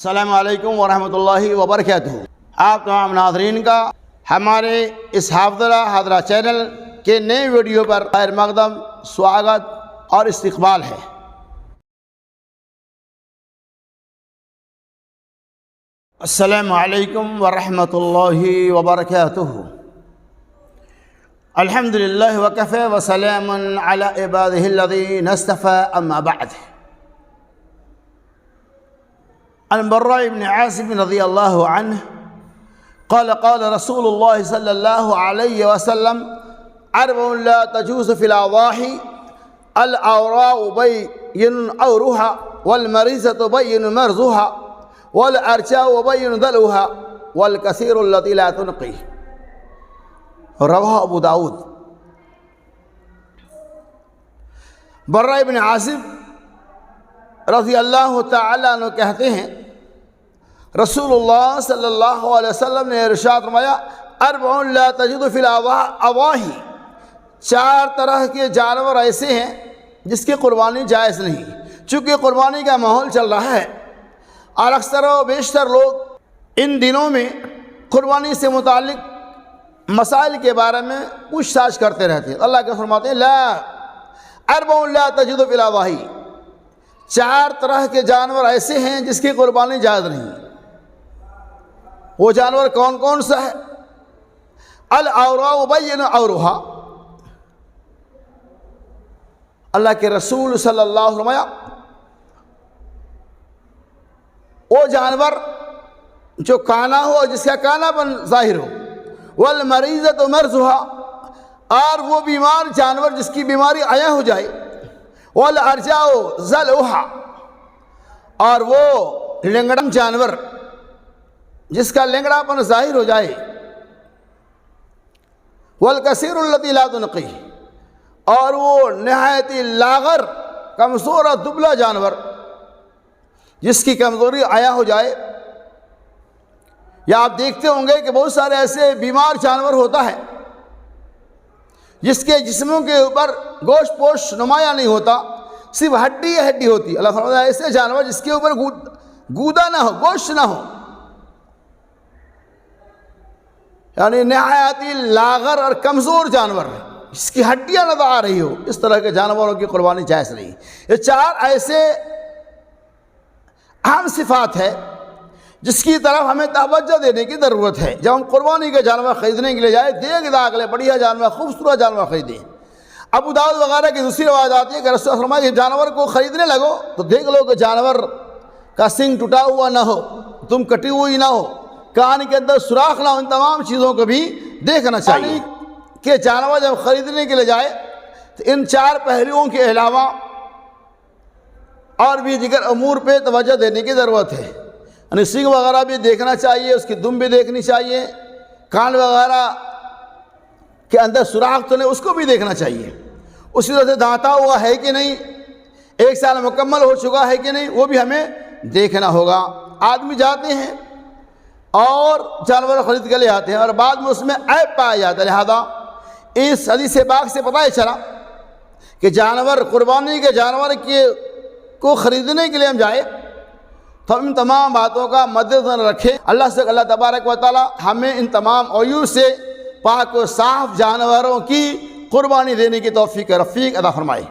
السلام علیکم ورحمۃ اللہ وبرکاتہ۔ آپ تمام ناظرین کا ہمارے اس حاضرہ چینل کے نئے ویڈیو پر خیر مقدم سواگت اور استقبال ہے۔ السلام علیکم ورحمۃ اللہ وبرکاتہ۔ الحمد للہ وکفی وسلام علی عبادہ الذین اصطفی، اما بعد۔ عن البراء بن عازب رضی اللہ عنہ قال قال رسول اللہ صلی اللہ علیہ وسلم اربع لا تجوز فی الاضاحی العوراء بین عورها والمریضة بین مرضها والارجاء بین دلوها والکثیر التي لا تنقی، رواہ ابو داود۔ براء بن عازب رضی اللہ تعالیٰ عنہ کہتے ہیں رسول اللہ صلی اللہ علیہ وسلم نے ارشاد فرمایا اربع لا تجوز فی الاضاحی، چار طرح کے جانور ایسے ہیں جس کی قربانی جائز نہیں۔ چونکہ قربانی کا ماحول چل رہا ہے اور اکثر و بیشتر لوگ ان دنوں میں قربانی سے متعلق مسائل کے بارے میں پوچھ تاچھ کرتے رہتے ہیں۔ اللہ کے فرماتے ہیں لا اربع لا تجوز فی الاضاحی، چار طرح کے جانور ایسے ہیں جس کی قربانی جائز نہیں۔ وہ جانور کون کون سا ہے؟ العوراء بین عورها، اللہ کے رسول صلی اللہ علیہ وسلم وہ جانور جو کانا ہو اور جس کا کانا پن ظاہر ہو، والمریضۃ مرضها، اور وہ بیمار جانور جس کی بیماری عیاں ہو جائے، والارجاء ذلوها، اور وہ لنگڑم جانور جس کا لنگڑا پن ظاہر ہو جائے، والکثیر التی لا تنقی، اور وہ نہایت لاغر کمزور اور دبلا جانور جس کی کمزوری عیاں ہو جائے۔ یا آپ دیکھتے ہوں گے کہ بہت سارے ایسے بیمار جانور ہوتا ہے جس کے جسموں کے اوپر گوشت پوش نمایاں نہیں ہوتا، صرف ہڈی ہڈی ہوتی۔ اللہ فرماتا ہے ایسے جانور جس کے اوپر گودا نہ ہو، گوشت نہ ہو، یعنی نہایتی لاغر اور کمزور جانور جس کی ہڈیاں نظر آ رہی ہو، اس طرح کے جانوروں کی قربانی جائز نہیں۔ یہ چار ایسے اہم صفات ہے جس کی طرف ہمیں توجہ دینے کی ضرورت ہے۔ جب ہم قربانی کے جانور خریدنے کے لیے جائیں، دیکھ داغ لے، بڑھیا جانور، خوبصورت جانور خریدیں۔ ابو داؤد وغیرہ کی دوسری روایت آتی ہے کہ رسول اللہ فرمایا کہ جانور کو خریدنے لگو تو دیکھ لو کہ جانور کا سنگ ٹوٹا ہوا نہ ہو، تم کٹی ہوئی نہ ہو، کان کے اندر سوراخ نہ ہو، ان تمام چیزوں کو بھی دیکھنا چاہیے کہ جانور جب خریدنے کے لیے جائے تو ان چار پہلوؤں کے علاوہ اور بھی دیگر امور پہ توجہ دینے کی ضرورت ہے۔ یعنی سنگ وغیرہ بھی دیکھنا چاہیے، اس کی دم بھی دیکھنی چاہیے، کان وغیرہ کے اندر سوراخ تو نہیں اس کو بھی دیکھنا چاہیے، اسی طرح سے دانتا ہوا ہے کہ نہیں، 1 سال مکمل ہو چکا ہے کہ نہیں، وہ بھی ہمیں دیکھنا ہوگا۔ آدمی جاتے ہیں اور جانور خرید کے لے آتے ہیں اور بعد میں اس میں عیب پایا جاتا ہے، لہذا اس حدیث پاک سے پتہ چلا کہ جانور قربانی کے جانور کو خریدنے کے لیے ہم جائیں تو ہم ان تمام باتوں کا مد نظر رکھیں۔ اللہ سے اللہ تبارک و تعالی ہمیں ان تمام عیوب سے پاک و صاف جانوروں کی قربانی دینے کی توفیق رفیق عطا فرمائے۔